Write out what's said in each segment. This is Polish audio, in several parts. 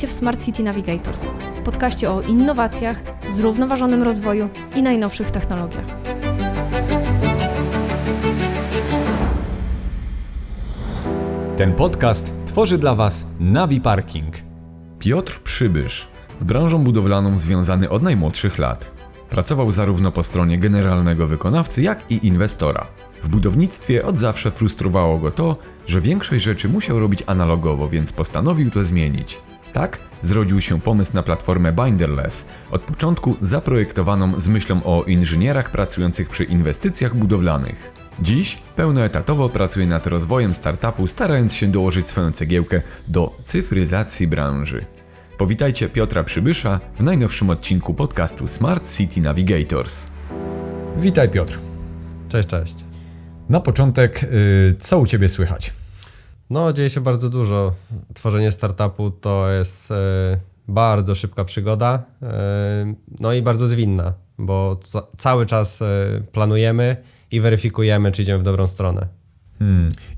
Witajcie w Smart City Navigators, podcaście o innowacjach, zrównoważonym rozwoju i najnowszych technologiach. Ten podcast tworzy dla Was Navi Parking. Piotr Przybysz, z branżą budowlaną związany od najmłodszych lat. Pracował zarówno po stronie generalnego wykonawcy, jak i inwestora. W budownictwie od zawsze frustrowało go to, że większość rzeczy musiał robić analogowo, więc postanowił to zmienić. Tak zrodził się pomysł na platformę Binderless, od początku zaprojektowaną z myślą o inżynierach pracujących przy inwestycjach budowlanych. Dziś pełnoetatowo pracuje nad rozwojem startupu, starając się dołożyć swoją cegiełkę do cyfryzacji branży. Powitajcie Piotra Przybysza w najnowszym odcinku podcastu Smart City Navigators. Witaj Piotr. Cześć. Na początek, co u Ciebie słychać? No, dzieje się bardzo dużo. Tworzenie startupu to jest bardzo szybka przygoda, no i bardzo zwinna, bo cały czas planujemy i weryfikujemy, czy idziemy w dobrą stronę.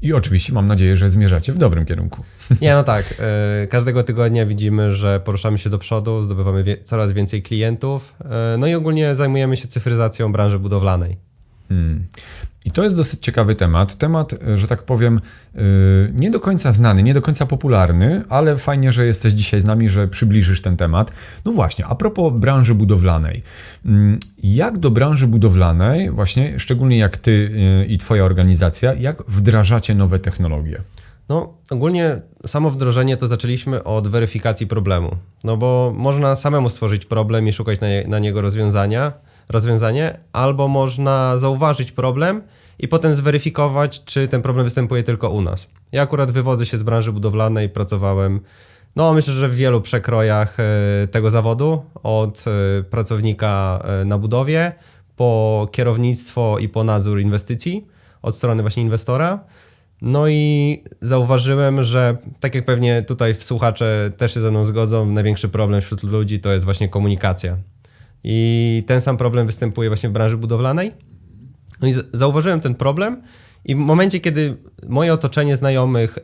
I oczywiście mam nadzieję, że zmierzacie w dobrym kierunku. Nie, no tak. Każdego tygodnia widzimy, że poruszamy się do przodu, zdobywamy coraz więcej klientów, no i ogólnie zajmujemy się cyfryzacją branży budowlanej. I to jest dosyć ciekawy temat, że tak powiem, nie do końca znany, nie do końca popularny, ale fajnie, że jesteś dzisiaj z nami, że przybliżysz ten temat. No właśnie, a propos branży budowlanej. Jak do branży budowlanej, właśnie szczególnie jak Ty i Twoja organizacja, jak wdrażacie nowe technologie? No, ogólnie samo wdrożenie to zaczęliśmy od weryfikacji problemu, no bo można samemu stworzyć problem i szukać na niego rozwiązanie, albo można zauważyć problem i potem zweryfikować, czy ten problem występuje tylko u nas. Ja akurat wywodzę się z branży budowlanej, pracowałem, myślę, że w wielu przekrojach tego zawodu, od pracownika na budowie, po kierownictwo i po nadzór inwestycji, od strony właśnie inwestora. No i zauważyłem, że tak jak pewnie tutaj słuchacze też się ze mną zgodzą, największy problem wśród ludzi to jest właśnie komunikacja. I ten sam problem występuje właśnie w branży budowlanej. No i zauważyłem ten problem i w momencie, kiedy moje otoczenie znajomych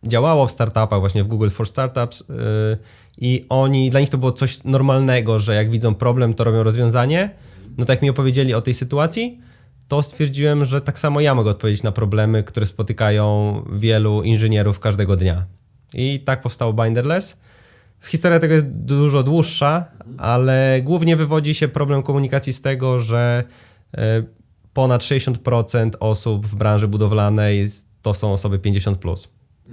działało w startupach, właśnie w Google for Startups i dla nich to było coś normalnego, że jak widzą problem, to robią rozwiązanie, no tak jak mi opowiedzieli o tej sytuacji, to stwierdziłem, że tak samo ja mogę odpowiedzieć na problemy, które spotykają wielu inżynierów każdego dnia. I tak powstało Binderless. Historia tego jest dużo dłuższa, ale głównie wywodzi się problem komunikacji z tego, że ponad 60% osób w branży budowlanej to są osoby 50+.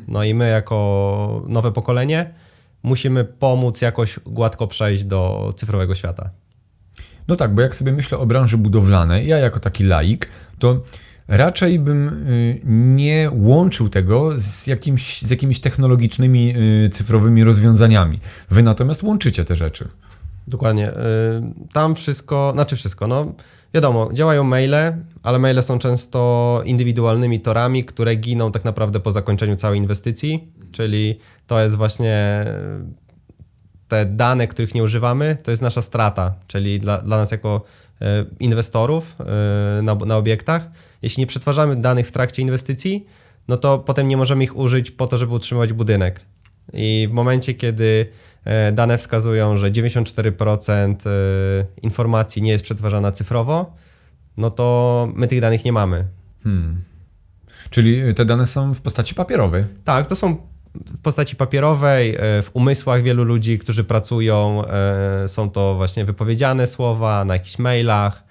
No i my jako nowe pokolenie musimy pomóc jakoś gładko przejść do cyfrowego świata. No tak, bo jak sobie myślę o branży budowlanej, ja jako taki laik, to raczej bym nie łączył tego z jakimiś technologicznymi, cyfrowymi rozwiązaniami. Wy natomiast łączycie te rzeczy. Dokładnie. Tam wiadomo, działają maile, ale maile są często indywidualnymi torami, które giną tak naprawdę po zakończeniu całej inwestycji, czyli to jest właśnie te dane, których nie używamy, to jest nasza strata, czyli dla nas jako inwestorów na obiektach. Jeśli nie przetwarzamy danych w trakcie inwestycji, no to potem nie możemy ich użyć po to, żeby utrzymywać budynek. I w momencie, kiedy dane wskazują, że 94% informacji nie jest przetwarzana cyfrowo, no to my tych danych nie mamy. Czyli te dane są w postaci papierowej? Tak, to są w postaci papierowej, w umysłach wielu ludzi, którzy pracują, są to właśnie wypowiedziane słowa na jakichś mailach,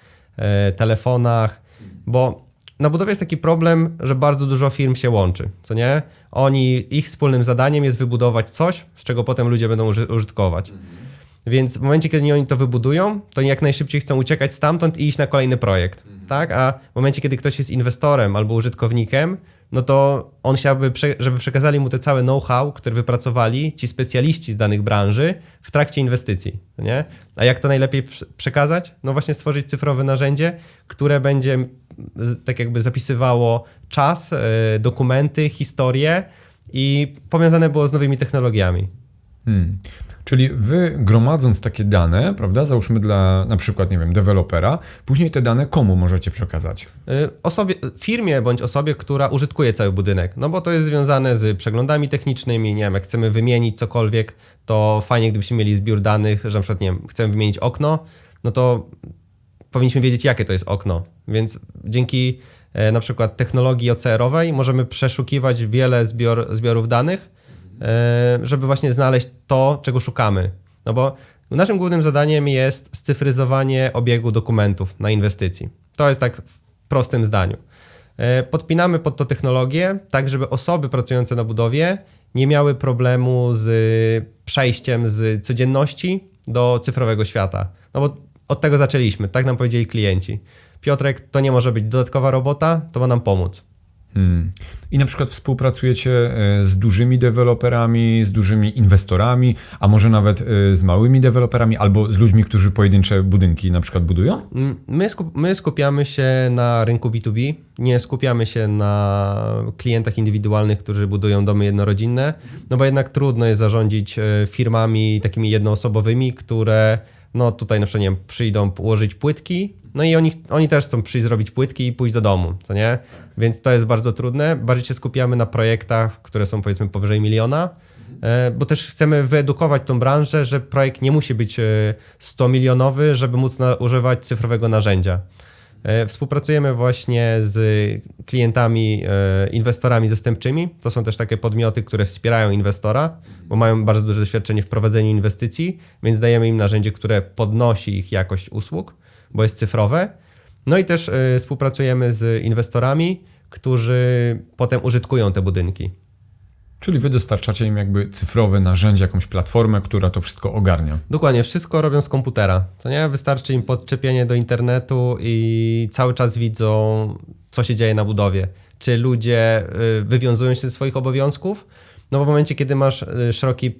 telefonach, bo na budowie jest taki problem, że bardzo dużo firm się łączy, co nie? Ich wspólnym zadaniem jest wybudować coś, z czego potem ludzie będą użytkować. Więc w momencie, kiedy oni to wybudują, to oni jak najszybciej chcą uciekać stamtąd i iść na kolejny projekt, tak? A w momencie, kiedy ktoś jest inwestorem albo użytkownikiem, no to on chciałby, żeby przekazali mu te całe know-how, które wypracowali ci specjaliści z danych branży w trakcie inwestycji, nie? A jak to najlepiej przekazać? No właśnie stworzyć cyfrowe narzędzie, które będzie tak jakby zapisywało czas, dokumenty, historię i powiązane było z nowymi technologiami. Czyli wy gromadząc takie dane, prawda, załóżmy dla na przykład, nie wiem, dewelopera, później te dane komu możecie przekazać? Firmie bądź osobie, która użytkuje cały budynek, no bo to jest związane z przeglądami technicznymi, nie wiem, jak chcemy wymienić cokolwiek, to fajnie gdybyśmy mieli zbiór danych, że na przykład, nie wiem, chcemy wymienić okno, no to powinniśmy wiedzieć, jakie to jest okno, więc dzięki na przykład technologii OCR-owej możemy przeszukiwać wiele zbiorów danych, żeby właśnie znaleźć to, czego szukamy. No bo naszym głównym zadaniem jest scyfryzowanie obiegu dokumentów na inwestycji. To jest tak w prostym zdaniu. Podpinamy pod to technologię, tak żeby osoby pracujące na budowie nie miały problemu z przejściem z codzienności do cyfrowego świata. No bo od tego zaczęliśmy, tak nam powiedzieli klienci. Piotrek, to nie może być dodatkowa robota, to ma nam pomóc. I na przykład współpracujecie z dużymi deweloperami, z dużymi inwestorami, a może nawet z małymi deweloperami albo z ludźmi, którzy pojedyncze budynki na przykład budują? My skupiamy się na rynku B2B, nie skupiamy się na klientach indywidualnych, którzy budują domy jednorodzinne, no bo jednak trudno jest zarządzić firmami takimi jednoosobowymi, które no tutaj na przykład nie wiem, przyjdą ułożyć płytki, no i oni też chcą przyjść zrobić płytki i pójść do domu, co nie? Więc to jest bardzo trudne. Bardziej się skupiamy na projektach, które są powiedzmy powyżej 1 miliona, bo też chcemy wyedukować tą branżę, że projekt nie musi być 100 milionowy, żeby móc używać cyfrowego narzędzia. Współpracujemy właśnie z klientami, inwestorami zastępczymi. To są też takie podmioty, które wspierają inwestora, bo mają bardzo duże doświadczenie w prowadzeniu inwestycji, więc dajemy im narzędzie, które podnosi ich jakość usług, bo jest cyfrowe. No i też współpracujemy z inwestorami, którzy potem użytkują te budynki. Czyli wy dostarczacie im jakby cyfrowe narzędzie, jakąś platformę, która to wszystko ogarnia. Dokładnie, wszystko robią z komputera. To nie? Wystarczy im podczepienie do internetu i cały czas widzą, co się dzieje na budowie. Czy ludzie wywiązują się ze swoich obowiązków? No bo w momencie, kiedy masz szeroki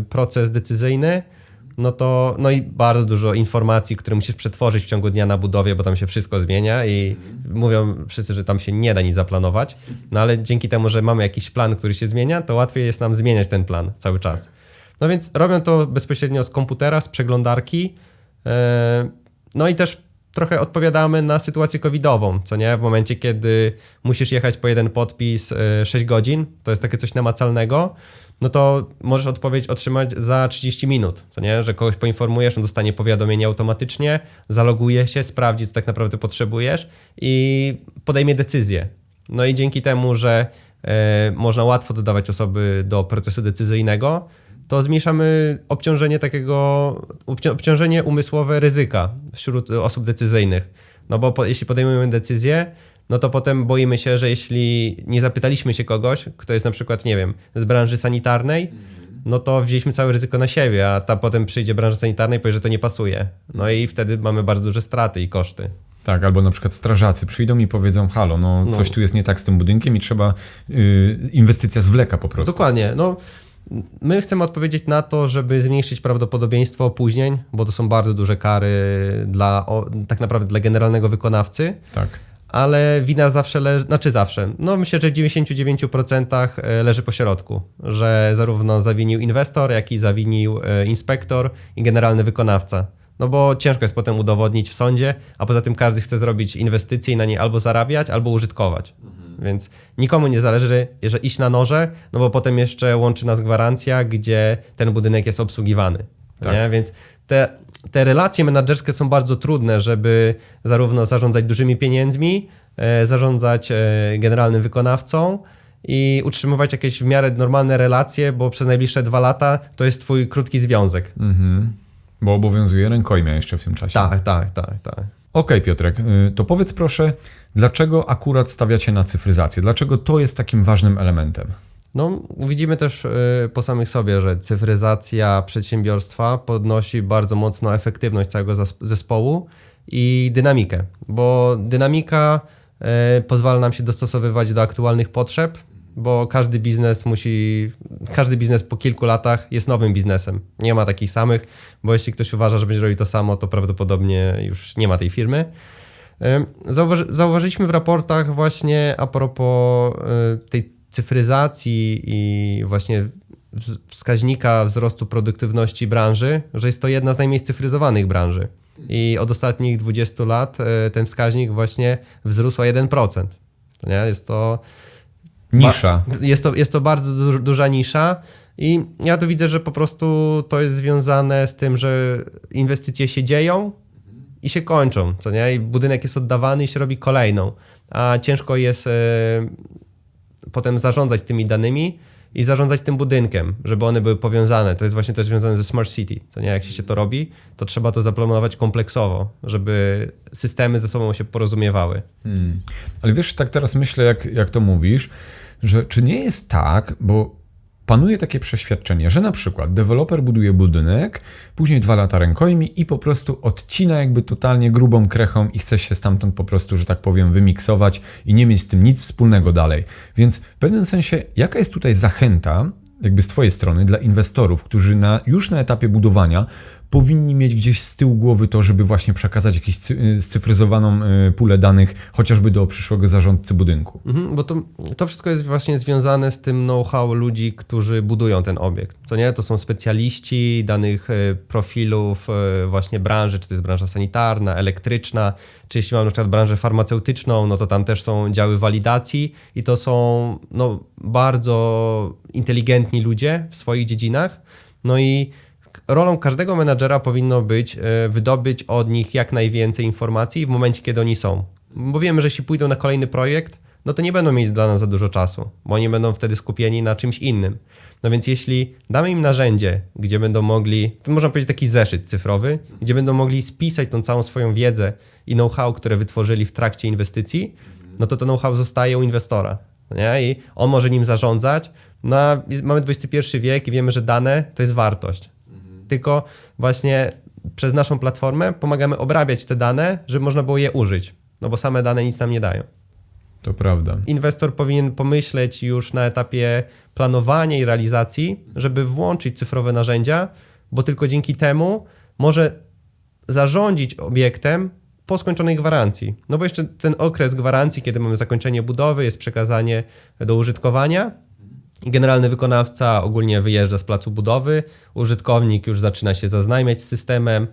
proces decyzyjny, no i bardzo dużo informacji, które musisz przetworzyć w ciągu dnia na budowie, bo tam się wszystko zmienia i mówią wszyscy, że tam się nie da nic zaplanować, no ale dzięki temu, że mamy jakiś plan, który się zmienia, to łatwiej jest nam zmieniać ten plan cały czas. No więc robią to bezpośrednio z komputera, z przeglądarki, no i też trochę odpowiadamy na sytuację covidową, co nie? W momencie, kiedy musisz jechać po jeden podpis 6 godzin, to jest takie coś namacalnego, no to możesz odpowiedź otrzymać za 30 minut, co nie? Że kogoś poinformujesz, on dostanie powiadomienie automatycznie, zaloguje się, sprawdzi, co tak naprawdę potrzebujesz i podejmie decyzję. No i dzięki temu, że można łatwo dodawać osoby do procesu decyzyjnego, to zmniejszamy obciążenie umysłowe ryzyka wśród osób decyzyjnych. No bo jeśli podejmujemy decyzję, no to potem boimy się, że jeśli nie zapytaliśmy się kogoś, kto jest na przykład, nie wiem, z branży sanitarnej, no to wzięliśmy całe ryzyko na siebie, a ta potem przyjdzie branża sanitarna i powie, że to nie pasuje. No i wtedy mamy bardzo duże straty i koszty. Tak, albo na przykład strażacy przyjdą i powiedzą, halo, coś tu jest nie tak z tym budynkiem i trzeba, inwestycja zwleka po prostu. Dokładnie, no. My chcemy odpowiedzieć na to, żeby zmniejszyć prawdopodobieństwo opóźnień, bo to są bardzo duże kary tak naprawdę dla generalnego wykonawcy. Tak. Ale wina zawsze no myślę, że w 99% leży po środku, że zarówno zawinił inwestor, jak i zawinił inspektor i generalny wykonawca. No bo ciężko jest potem udowodnić w sądzie, a poza tym każdy chce zrobić inwestycje i na niej albo zarabiać, albo użytkować. Więc nikomu nie zależy, że iść na noże, no bo potem jeszcze łączy nas gwarancja, gdzie ten budynek jest obsługiwany. Tak. Nie? Więc te relacje menedżerskie są bardzo trudne, żeby zarówno zarządzać dużymi pieniędzmi, zarządzać generalnym wykonawcą i utrzymywać jakieś w miarę normalne relacje, bo przez najbliższe 2 lata to jest twój krótki związek. Bo obowiązuje rękojmia jeszcze w tym czasie. Tak. Okej, Piotrek, to powiedz proszę, dlaczego akurat stawiacie na cyfryzację? Dlaczego to jest takim ważnym elementem? No, widzimy też po samych sobie, że cyfryzacja przedsiębiorstwa podnosi bardzo mocno efektywność całego zespołu i dynamikę, bo dynamika pozwala nam się dostosowywać do aktualnych potrzeb, bo każdy biznes po kilku latach jest nowym biznesem. Nie ma takich samych, bo jeśli ktoś uważa, że będzie robił to samo, to prawdopodobnie już nie ma tej firmy. Zauważyliśmy w raportach właśnie a propos tej cyfryzacji i właśnie wskaźnika wzrostu produktywności branży, że jest to jedna z najmniej cyfryzowanych branży. I od ostatnich 20 lat ten wskaźnik właśnie wzrósł o 1%. To nie? Jest to Nisza. Jest to bardzo duża nisza i ja to widzę, że po prostu to jest związane z tym, że inwestycje się dzieją i się kończą, co nie? I budynek jest oddawany i się robi kolejną, a ciężko jest potem zarządzać tymi danymi i zarządzać tym budynkiem, żeby one były powiązane. To jest właśnie też związane ze Smart City, co nie? Jak się to robi, to trzeba to zaplanować kompleksowo, żeby systemy ze sobą się porozumiewały. Ale wiesz, tak teraz myślę, jak to mówisz, że czy nie jest tak, bo panuje takie przeświadczenie, że na przykład deweloper buduje budynek, później 2 lata rękojmi i po prostu odcina jakby totalnie grubą krechą i chce się stamtąd po prostu, że tak powiem, wymiksować i nie mieć z tym nic wspólnego dalej. Więc w pewnym sensie, jaka jest tutaj zachęta, jakby z twojej strony, dla inwestorów, którzy już na etapie budowania powinni mieć gdzieś z tyłu głowy to, żeby właśnie przekazać jakąś scyfryzowaną pulę danych, chociażby do przyszłego zarządcy budynku. Bo to wszystko jest właśnie związane z tym know-how ludzi, którzy budują ten obiekt. Co nie? To są specjaliści danych profilów właśnie branży, czy to jest branża sanitarna, elektryczna, czy jeśli mamy na przykład branżę farmaceutyczną, no to tam też są działy walidacji i to są bardzo inteligentni ludzie w swoich dziedzinach. No i rolą każdego menadżera powinno być wydobyć od nich jak najwięcej informacji w momencie, kiedy oni są. Bo wiemy, że jeśli pójdą na kolejny projekt, no to nie będą mieć dla nas za dużo czasu, bo oni będą wtedy skupieni na czymś innym. No więc jeśli damy im narzędzie, gdzie będą mogli, to można powiedzieć taki zeszyt cyfrowy, gdzie będą mogli spisać tą całą swoją wiedzę i know-how, które wytworzyli w trakcie inwestycji, no to know-how zostaje u inwestora. Nie? I on może nim zarządzać. Mamy XXI wiek i wiemy, że dane to jest wartość. Tylko właśnie przez naszą platformę pomagamy obrabiać te dane, żeby można było je użyć, no bo same dane nic nam nie dają. To prawda. Inwestor powinien pomyśleć już na etapie planowania i realizacji, żeby włączyć cyfrowe narzędzia, bo tylko dzięki temu może zarządzić obiektem po skończonej gwarancji. No bo jeszcze ten okres gwarancji, kiedy mamy zakończenie budowy, jest przekazanie do użytkowania, i generalny wykonawca ogólnie wyjeżdża z placu budowy, użytkownik już zaczyna się zaznajmiać z systemem,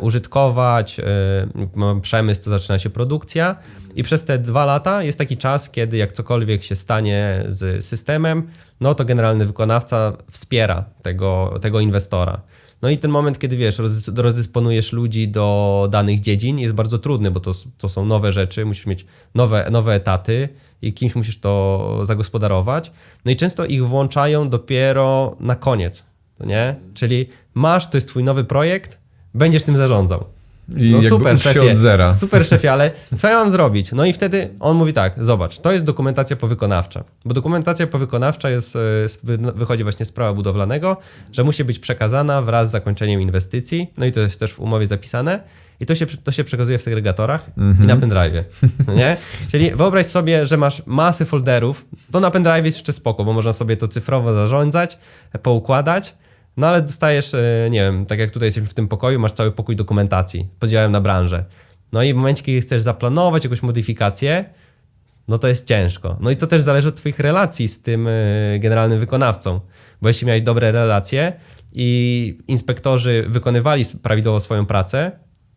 użytkować, przemysł, to zaczyna się produkcja i przez te 2 lata jest taki czas, kiedy jak cokolwiek się stanie z systemem, no to generalny wykonawca wspiera tego inwestora. No i ten moment, kiedy wiesz, rozdysponujesz ludzi do danych dziedzin, jest bardzo trudny, bo to są nowe rzeczy, musisz mieć nowe etaty i kimś musisz to zagospodarować. No i często ich włączają dopiero na koniec, nie? Czyli to jest twój nowy projekt, będziesz tym zarządzał. I no super, szefie, od zera. Super szefie, ale co ja mam zrobić? No i wtedy on mówi tak, zobacz, to jest dokumentacja powykonawcza, bo dokumentacja powykonawcza wychodzi właśnie z prawa budowlanego, że musi być przekazana wraz z zakończeniem inwestycji, no i to jest też w umowie zapisane i to się przekazuje w segregatorach i na pendrive'ie, no nie? Czyli wyobraź sobie, że masz masy folderów, to na pendrive'ie jest jeszcze spoko, bo można sobie to cyfrowo zarządzać, poukładać. No ale dostajesz, nie wiem, tak jak tutaj jesteśmy w tym pokoju, masz cały pokój dokumentacji, podziałem na branżę. No i w momencie, kiedy chcesz zaplanować jakąś modyfikację, no to jest ciężko. No i to też zależy od twoich relacji z tym generalnym wykonawcą, bo jeśli miałeś dobre relacje i inspektorzy wykonywali prawidłowo swoją pracę,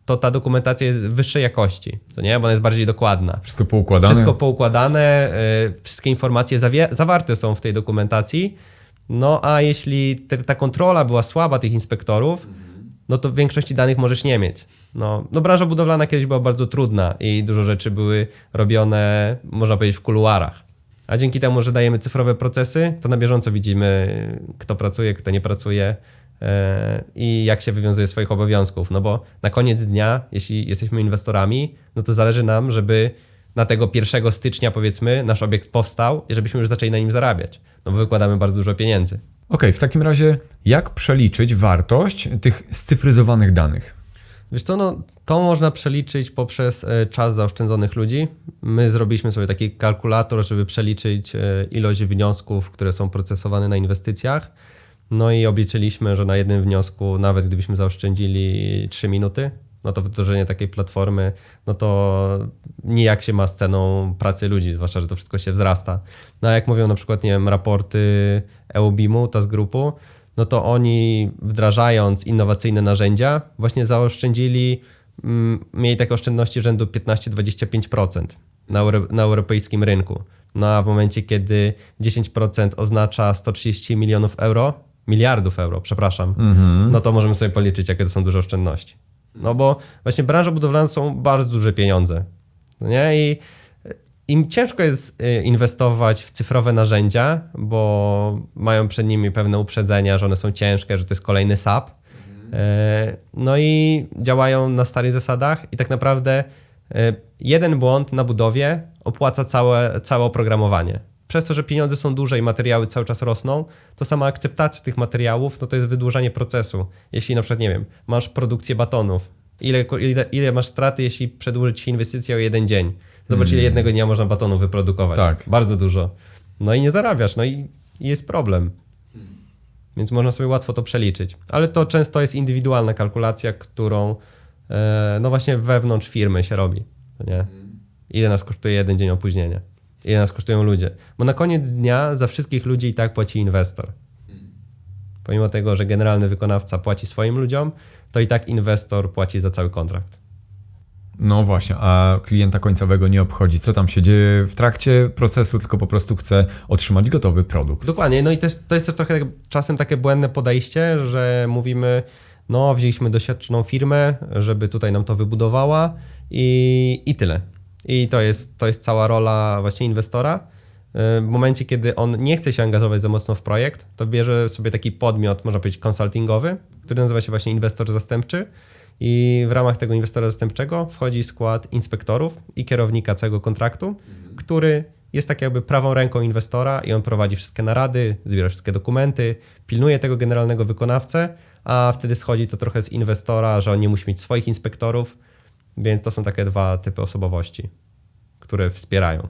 to ta dokumentacja jest wyższej jakości, co nie? Bo ona jest bardziej dokładna. Wszystko poukładane, wszystkie informacje zawarte są w tej dokumentacji. No a jeśli ta kontrola była słaba tych inspektorów, no to w większości danych możesz nie mieć. No branża budowlana kiedyś była bardzo trudna i dużo rzeczy były robione, można powiedzieć, w kuluarach. A dzięki temu, że dajemy cyfrowe procesy, to na bieżąco widzimy, kto pracuje, kto nie pracuje i jak się wywiązuje swoich obowiązków. No bo na koniec dnia, jeśli jesteśmy inwestorami, no to zależy nam, żeby na tego 1 stycznia, powiedzmy, nasz obiekt powstał i żebyśmy już zaczęli na nim zarabiać. No bo wykładamy bardzo dużo pieniędzy. Okej, w takim razie jak przeliczyć wartość tych scyfryzowanych danych? Wiesz co, to można przeliczyć poprzez czas zaoszczędzonych ludzi. My zrobiliśmy sobie taki kalkulator, żeby przeliczyć ilość wniosków, które są procesowane na inwestycjach. No i obliczyliśmy, że na jednym wniosku, nawet gdybyśmy zaoszczędzili 3 minuty, no to wdrożenie takiej platformy, no to nijak się ma z ceną pracy ludzi, zwłaszcza, że to wszystko się wzrasta. No a jak mówią na przykład, nie wiem, raporty EUBIM-u, Task Groupu, no to oni wdrażając innowacyjne narzędzia właśnie zaoszczędzili, mieli takie oszczędności rzędu 15-25% na europejskim rynku. No a w momencie, kiedy 10% oznacza 130 miliardów euro, przepraszam, no to możemy sobie policzyć, jakie to są duże oszczędności. No bo właśnie branża budowlana są bardzo duże pieniądze, nie? I im ciężko jest inwestować w cyfrowe narzędzia, bo mają przed nimi pewne uprzedzenia, że one są ciężkie, że to jest kolejny SAP. No i działają na starych zasadach i tak naprawdę jeden błąd na budowie opłaca całe oprogramowanie. Przez to, że pieniądze są duże i materiały cały czas rosną, to sama akceptacja tych materiałów, no to jest wydłużanie procesu. Jeśli na przykład, nie wiem, masz produkcję batonów, ile masz straty, jeśli przedłużyć ci inwestycję o 1 dzień? Zobacz, ile jednego dnia można batonu wyprodukować. Tak. Bardzo dużo. No i nie zarabiasz, no i jest problem. Więc można sobie łatwo to przeliczyć. Ale to często jest indywidualna kalkulacja, którą no właśnie wewnątrz firmy się robi. Nie? Ile nas kosztuje 1 dzień opóźnienia? Ile nas kosztują ludzie? Bo na koniec dnia za wszystkich ludzi i tak płaci inwestor. Pomimo tego, że generalny wykonawca płaci swoim ludziom, to i tak inwestor płaci za cały kontrakt. No właśnie, a klienta końcowego nie obchodzi, co tam się dzieje w trakcie procesu, tylko po prostu chce otrzymać gotowy produkt. Dokładnie, no i to jest trochę czasem takie błędne podejście, że mówimy, no wzięliśmy doświadczoną firmę, żeby tutaj nam to wybudowała i tyle. I to jest cała rola właśnie inwestora. W momencie, kiedy on nie chce się angażować za mocno w projekt, to bierze sobie taki podmiot, można powiedzieć konsultingowy, który nazywa się właśnie inwestor zastępczy i w ramach tego inwestora zastępczego wchodzi skład inspektorów i kierownika całego kontraktu, który jest tak jakby prawą ręką inwestora i on prowadzi wszystkie narady, zbiera wszystkie dokumenty, pilnuje tego generalnego wykonawcę, a wtedy schodzi to trochę z inwestora, że on nie musi mieć swoich inspektorów, więc to są takie dwa typy osobowości, które wspierają.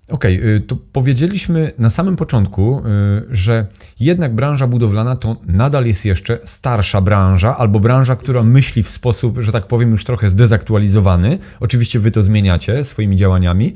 Okej, to powiedzieliśmy na samym początku, że jednak branża budowlana to nadal jest jeszcze starsza branża, albo branża, która myśli w sposób, że tak powiem, już trochę zdezaktualizowany. Oczywiście wy to zmieniacie swoimi działaniami.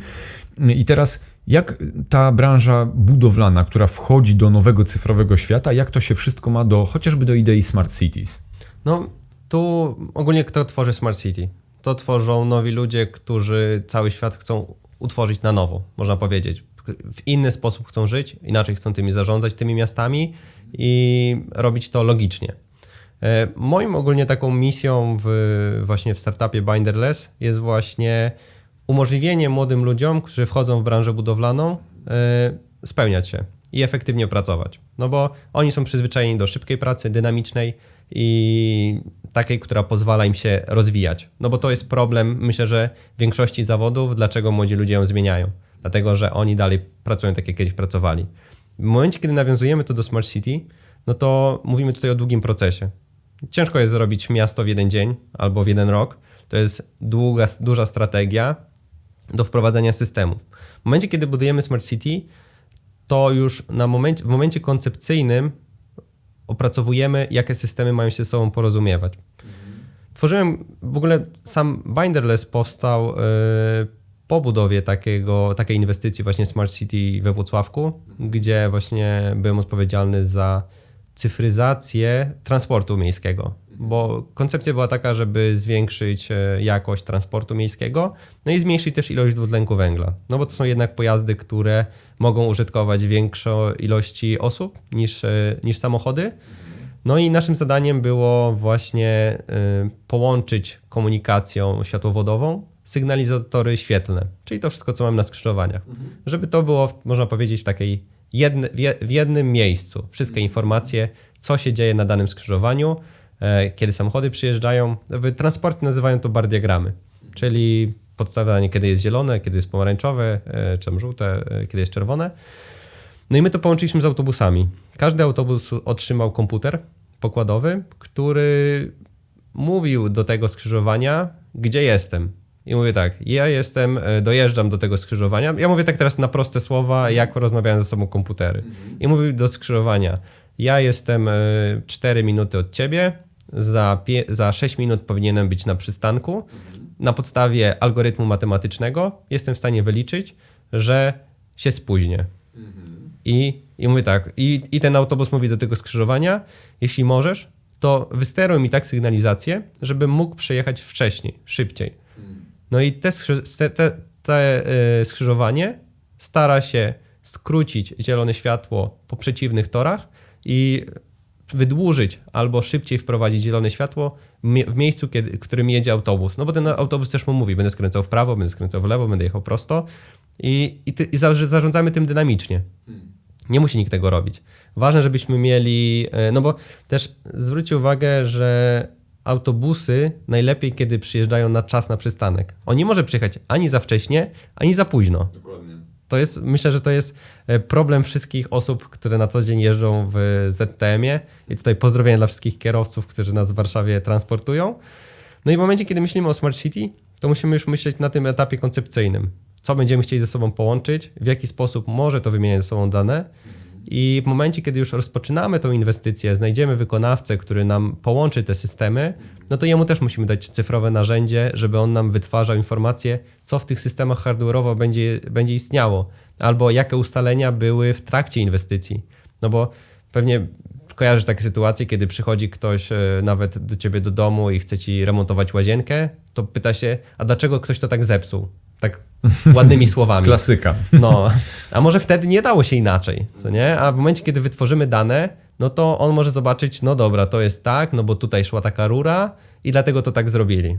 I teraz jak ta branża budowlana, która wchodzi do nowego cyfrowego świata, jak to się wszystko ma chociażby do idei Smart Cities? No tu ogólnie kto tworzy Smart City? To tworzą nowi ludzie, którzy cały świat chcą utworzyć na nowo, można powiedzieć. W inny sposób chcą żyć, inaczej chcą zarządzać tymi miastami i robić to logicznie. Moim ogólnie taką misją właśnie w startupie Binderless jest właśnie umożliwienie młodym ludziom, którzy wchodzą w branżę budowlaną, spełniać się i efektywnie pracować. No bo oni są przyzwyczajeni do szybkiej pracy, dynamicznej i takiej, która pozwala im się rozwijać. No bo to jest problem, myślę, że większości zawodów, dlaczego młodzi ludzie ją zmieniają. Dlatego, że oni dalej pracują tak, jak kiedyś pracowali. W momencie, kiedy nawiązujemy to do Smart City, no to mówimy tutaj o długim procesie. Ciężko jest zrobić miasto w 1 dzień albo w 1 rok. To jest duża strategia do wprowadzania systemów. W momencie, kiedy budujemy Smart City, to już w momencie koncepcyjnym opracowujemy, jakie systemy mają się ze sobą porozumiewać. Tworzyłem, w ogóle sam Binderless powstał po budowie takiej inwestycji właśnie Smart City we Włocławku, gdzie właśnie byłem odpowiedzialny za cyfryzację transportu miejskiego, bo koncepcja była taka, żeby zwiększyć jakość transportu miejskiego, no i zmniejszyć też ilość dwutlenku węgla, no bo to są jednak pojazdy, które mogą użytkować większą ilości osób niż samochody. No i naszym zadaniem było właśnie połączyć komunikacją światłowodową sygnalizatory świetlne, czyli to wszystko, co mamy na skrzyżowaniach, żeby to było, można powiedzieć, w jednym miejscu. Wszystkie informacje, co się dzieje na danym skrzyżowaniu, kiedy samochody przyjeżdżają. W transporcie nazywają to bar diagramy, czyli podstawianie, kiedy jest zielone, kiedy jest pomarańczowe, czy tam żółte, kiedy jest czerwone. No i my to połączyliśmy z autobusami. Każdy autobus otrzymał komputer pokładowy, który mówił do tego skrzyżowania, gdzie jestem. I mówię tak, dojeżdżam do tego skrzyżowania. Ja mówię tak teraz na proste słowa, jak rozmawiają ze sobą komputery. I mówił do skrzyżowania, ja jestem 4 minuty od ciebie, za 6 minut powinienem być na przystanku. Na podstawie algorytmu matematycznego jestem w stanie wyliczyć, że się spóźnię. I mówię tak, i ten autobus mówi do tego skrzyżowania, jeśli możesz, to wysteruj mi tak sygnalizację, żebym mógł przejechać wcześniej, szybciej. No i te skrzyżowanie stara się skrócić zielone światło po przeciwnych torach i wydłużyć albo szybciej wprowadzić zielone światło w miejscu, w którym jedzie autobus. No bo ten autobus też mu mówi, będę skręcał w prawo, będę skręcał w lewo, będę jechał prosto i zarządzamy tym dynamicznie. Nie musi nikt tego robić. Ważne, żebyśmy mieli, no bo też zwróćcie uwagę, że autobusy najlepiej, kiedy przyjeżdżają na czas na przystanek. On nie może przyjechać ani za wcześnie, ani za późno. Dokładnie. Myślę, że to jest problem wszystkich osób, które na co dzień jeżdżą w ZTM-ie i tutaj pozdrowienia dla wszystkich kierowców, którzy nas w Warszawie transportują. No i w momencie, kiedy myślimy o Smart City, to musimy już myśleć na tym etapie koncepcyjnym. Co będziemy chcieli ze sobą połączyć, w jaki sposób może to wymieniać ze sobą dane i w momencie, kiedy już rozpoczynamy tą inwestycję, znajdziemy wykonawcę, który nam połączy te systemy, no to jemu też musimy dać cyfrowe narzędzie, żeby on nam wytwarzał informacje, co w tych systemach hardware'owo będzie istniało, albo jakie ustalenia były w trakcie inwestycji. No bo pewnie kojarzysz takie sytuacje, kiedy przychodzi ktoś nawet do ciebie do domu i chce ci remontować łazienkę, to pyta się, a dlaczego ktoś to tak zepsuł? Tak ładnymi słowami. Klasyka. No, a może wtedy nie dało się inaczej, co nie? A w momencie, kiedy wytworzymy dane, no to on może zobaczyć, no dobra, to jest tak, no bo tutaj szła taka rura i dlatego to tak zrobili.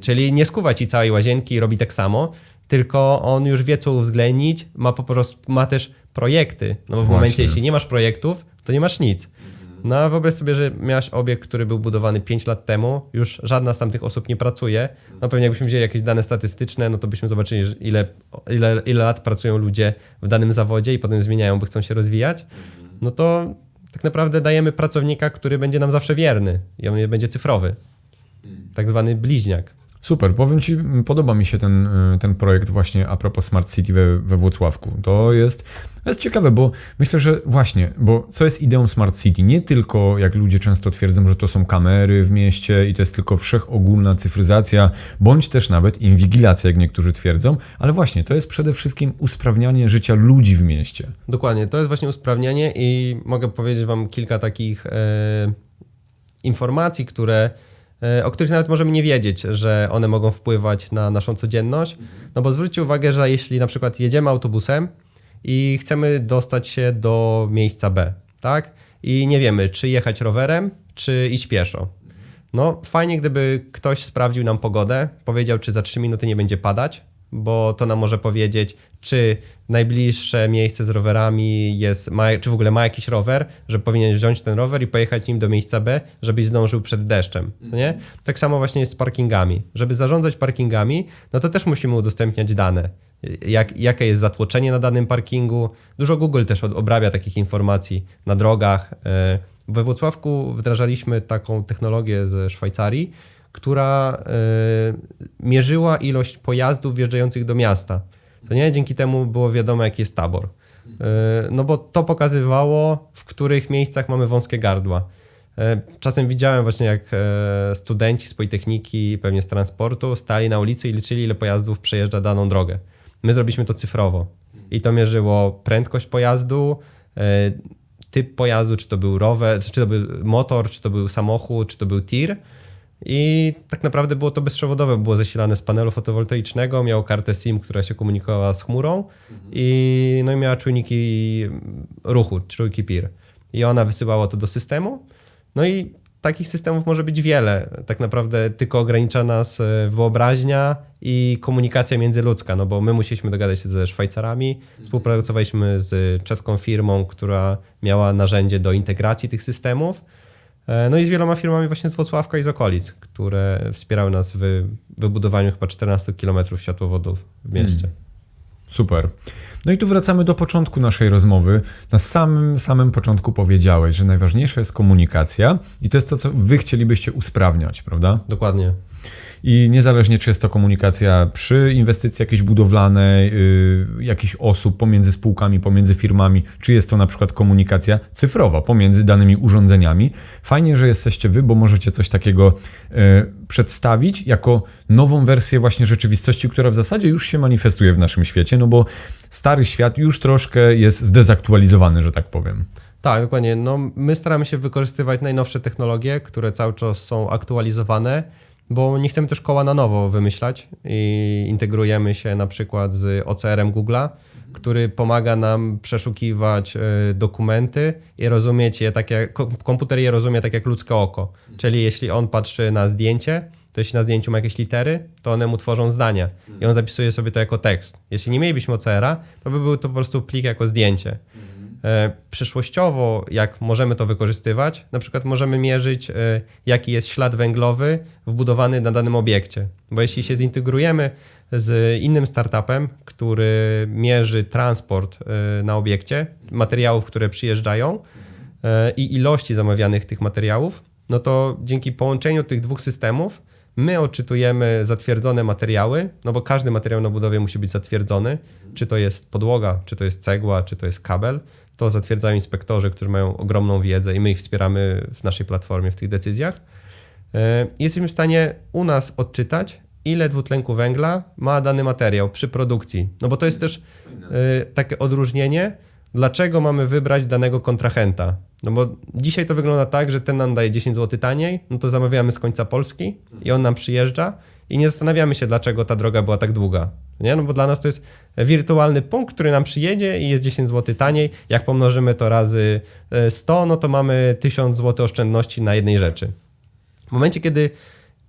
Czyli nie skuwa ci całej łazienki i robi tak samo, tylko on już wie, co uwzględnić, ma też projekty. No bo w momencie, jeśli nie masz projektów, to nie masz nic. No a wyobraź sobie, że miałeś obiekt, który był budowany 5 lat temu, już żadna z tamtych osób nie pracuje. No pewnie jakbyśmy wzięli jakieś dane statystyczne, no to byśmy zobaczyli, że ile lat pracują ludzie w danym zawodzie i potem zmieniają, bo chcą się rozwijać. No to tak naprawdę dajemy pracownika, który będzie nam zawsze wierny i on będzie cyfrowy. Tak zwany bliźniak. Super, powiem Ci, podoba mi się ten projekt właśnie a propos Smart City we Włocławku. To jest ciekawe, bo myślę, że właśnie, bo co jest ideą Smart City? Nie tylko, jak ludzie często twierdzą, że to są kamery w mieście i to jest tylko wszechogólna cyfryzacja, bądź też nawet inwigilacja, jak niektórzy twierdzą, ale właśnie, to jest przede wszystkim usprawnianie życia ludzi w mieście. Dokładnie, to jest właśnie usprawnianie i mogę powiedzieć Wam kilka takich informacji, o których nawet możemy nie wiedzieć, że one mogą wpływać na naszą codzienność. No bo zwróćcie uwagę, że jeśli na przykład jedziemy autobusem i chcemy dostać się do miejsca B, tak? I nie wiemy, czy jechać rowerem, czy iść pieszo. No fajnie, gdyby ktoś sprawdził nam pogodę, powiedział, czy za 3 minuty nie będzie padać, bo to nam może powiedzieć, czy najbliższe miejsce z rowerami czy w ogóle ma jakiś rower, że powinien wziąć ten rower i pojechać nim do miejsca B, żebyś zdążył przed deszczem, nie? Tak samo właśnie jest z parkingami. Żeby zarządzać parkingami, no to też musimy udostępniać dane. Jakie jest zatłoczenie na danym parkingu. Dużo Google też obrabia takich informacji na drogach. We Włocławku wdrażaliśmy taką technologię ze Szwajcarii, która mierzyła ilość pojazdów wjeżdżających do miasta. To nie, dzięki temu było wiadomo, jaki jest tabor. No bo to pokazywało, w których miejscach mamy wąskie gardła. Czasem widziałem właśnie, jak studenci z Politechniki, pewnie z transportu, stali na ulicy i liczyli, ile pojazdów przejeżdża daną drogę. My zrobiliśmy to cyfrowo i to mierzyło prędkość pojazdu, typ pojazdu, czy to był rower, czy to był motor, czy to był samochód, czy to był tir. I tak naprawdę było to bezprzewodowe, było zasilane z panelu fotowoltaicznego, miało kartę SIM, która się komunikowała z chmurą i miała czujniki ruchu, czujniki PIR. I ona wysyłała to do systemu. No i takich systemów może być wiele. Tak naprawdę tylko ogranicza nas wyobraźnia i komunikacja międzyludzka, no bo my musieliśmy dogadać się ze Szwajcarami, współpracowaliśmy z czeską firmą, która miała narzędzie do integracji tych systemów. No i z wieloma firmami właśnie z Włocławka i z okolic, które wspierały nas w wybudowaniu chyba 14 km światłowodów w mieście. Super. No i tu wracamy do początku naszej rozmowy. Na samym początku powiedziałeś, że najważniejsza jest komunikacja i to jest to, co wy chcielibyście usprawniać, prawda? Dokładnie. i niezależnie czy jest to komunikacja przy inwestycji jakiejś budowlanej, jakichś osób pomiędzy spółkami, pomiędzy firmami, czy jest to na przykład komunikacja cyfrowa pomiędzy danymi urządzeniami. Fajnie, że jesteście wy, bo możecie coś takiego przedstawić jako nową wersję właśnie rzeczywistości, która w zasadzie już się manifestuje w naszym świecie, no bo stary świat już troszkę jest zdezaktualizowany, że tak powiem. Tak, dokładnie. No, my staramy się wykorzystywać najnowsze technologie, które cały czas są aktualizowane, bo nie chcemy też koła na nowo wymyślać i integrujemy się na przykład z OCR-em Google'a, który pomaga nam przeszukiwać dokumenty i rozumieć je tak jak, komputer je rozumie tak jak ludzkie oko. Czyli jeśli on patrzy na zdjęcie, to jeśli na zdjęciu ma jakieś litery, to one mu tworzą zdania i on zapisuje sobie to jako tekst. Jeśli nie mielibyśmy OCR-a, to by był to po prostu plik jako zdjęcie. Przyszłościowo, jak możemy to wykorzystywać, na przykład możemy mierzyć, jaki jest ślad węglowy wbudowany na danym obiekcie. Bo jeśli się zintegrujemy z innym startupem, który mierzy transport na obiekcie, materiałów, które przyjeżdżają i ilości zamawianych tych materiałów, no to dzięki połączeniu tych dwóch systemów my odczytujemy zatwierdzone materiały, no bo każdy materiał na budowie musi być zatwierdzony, czy to jest podłoga, czy to jest cegła, czy to jest kabel. To zatwierdzają inspektorzy, którzy mają ogromną wiedzę i my ich wspieramy w naszej platformie w tych decyzjach. Jesteśmy w stanie u nas odczytać, ile dwutlenku węgla ma dany materiał przy produkcji. No bo to jest też takie odróżnienie, dlaczego mamy wybrać danego kontrahenta. No bo dzisiaj to wygląda tak, że ten nam daje 10 zł taniej, no to zamawiamy z końca Polski i on nam przyjeżdża i nie zastanawiamy się, dlaczego ta droga była tak długa. Nie? No bo dla nas to jest wirtualny punkt, który nam przyjedzie i jest 10 zł taniej. Jak pomnożymy to razy 100, no to mamy 1000 zł oszczędności na jednej rzeczy. W momencie, kiedy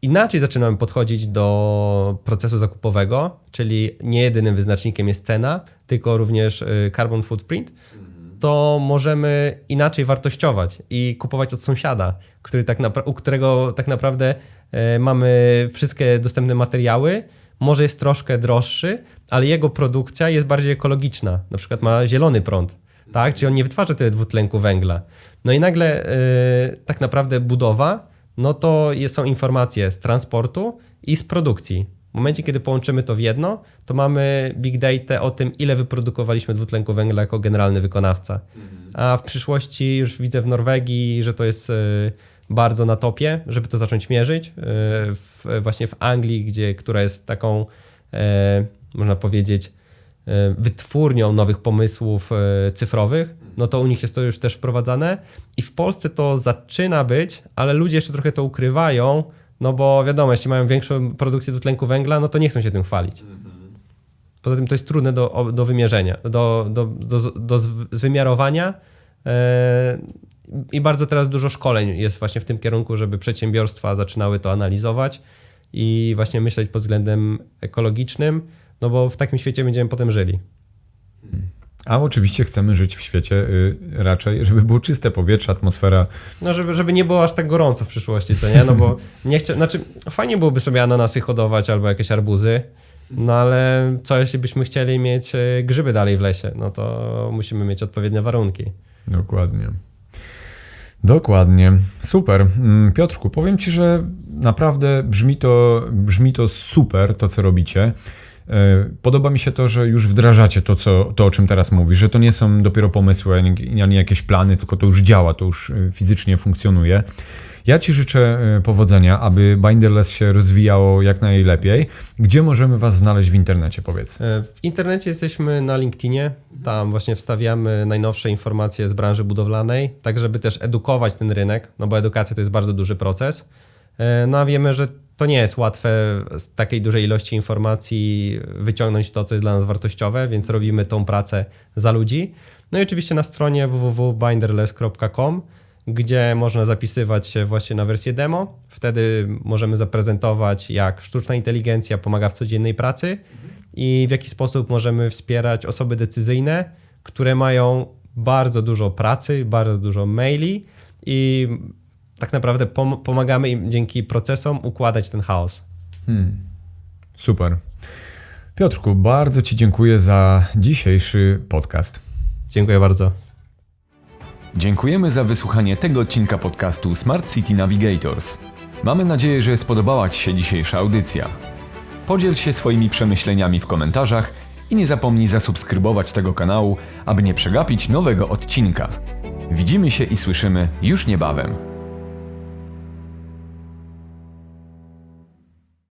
inaczej zaczynamy podchodzić do procesu zakupowego, czyli nie jedynym wyznacznikiem jest cena, tylko również carbon footprint, to możemy inaczej wartościować i kupować od sąsiada, u którego tak naprawdę mamy wszystkie dostępne materiały, może jest troszkę droższy, ale jego produkcja jest bardziej ekologiczna. Na przykład ma zielony prąd, tak? Czyli on nie wytwarza tyle dwutlenku węgla. No i nagle tak naprawdę budowa, no to są informacje z transportu i z produkcji. W momencie, kiedy połączymy to w jedno, to mamy big data o tym, ile wyprodukowaliśmy dwutlenku węgla jako generalny wykonawca. A w przyszłości już widzę w Norwegii, że to jest bardzo na topie, żeby to zacząć mierzyć. Właśnie w Anglii, która jest taką, można powiedzieć, wytwórnią nowych pomysłów cyfrowych, no to u nich jest to już też wprowadzane. I w Polsce to zaczyna być, ale ludzie jeszcze trochę to ukrywają, no bo wiadomo, jeśli mają większą produkcję dwutlenku węgla, no to nie chcą się tym chwalić. Poza tym to jest trudne do wymierzenia, do zwymiarowania i bardzo teraz dużo szkoleń jest właśnie w tym kierunku, żeby przedsiębiorstwa zaczynały to analizować i właśnie myśleć pod względem ekologicznym, no bo w takim świecie będziemy potem żyli. A oczywiście chcemy żyć w świecie raczej, żeby było czyste powietrze, atmosfera. No żeby nie było aż tak gorąco w przyszłości, co nie? No bo fajnie byłoby sobie ananasy hodować albo jakieś arbuzy, no ale co jeśli byśmy chcieli mieć grzyby dalej w lesie? No to musimy mieć odpowiednie warunki. Dokładnie. Super. Piotrku, powiem Ci, że naprawdę brzmi to super, to co robicie. Podoba mi się to, że już wdrażacie to, o czym teraz mówisz, że to nie są dopiero pomysły, ani jakieś plany, tylko to już działa, to już fizycznie funkcjonuje. Ja Ci życzę powodzenia, aby Binderless się rozwijało jak najlepiej. Gdzie możemy Was znaleźć w internecie, powiedz? W internecie jesteśmy na LinkedInie, tam właśnie wstawiamy najnowsze informacje z branży budowlanej, tak żeby też edukować ten rynek, no bo edukacja to jest bardzo duży proces. No a wiemy, że to nie jest łatwe z takiej dużej ilości informacji wyciągnąć to, co jest dla nas wartościowe, więc robimy tą pracę za ludzi. No i oczywiście na stronie www.binderless.com, gdzie można zapisywać się właśnie na wersję demo. Wtedy możemy zaprezentować, jak sztuczna inteligencja pomaga w codziennej pracy i w jaki sposób możemy wspierać osoby decyzyjne, które mają bardzo dużo pracy, bardzo dużo maili i tak naprawdę pomagamy im dzięki procesom układać ten chaos. Super. Piotrku, bardzo Ci dziękuję za dzisiejszy podcast. Dziękuję bardzo. Dziękujemy za wysłuchanie tego odcinka podcastu Smart City Navigators. Mamy nadzieję, że spodobała Ci się dzisiejsza audycja. Podziel się swoimi przemyśleniami w komentarzach i nie zapomnij zasubskrybować tego kanału, aby nie przegapić nowego odcinka. Widzimy się i słyszymy już niebawem.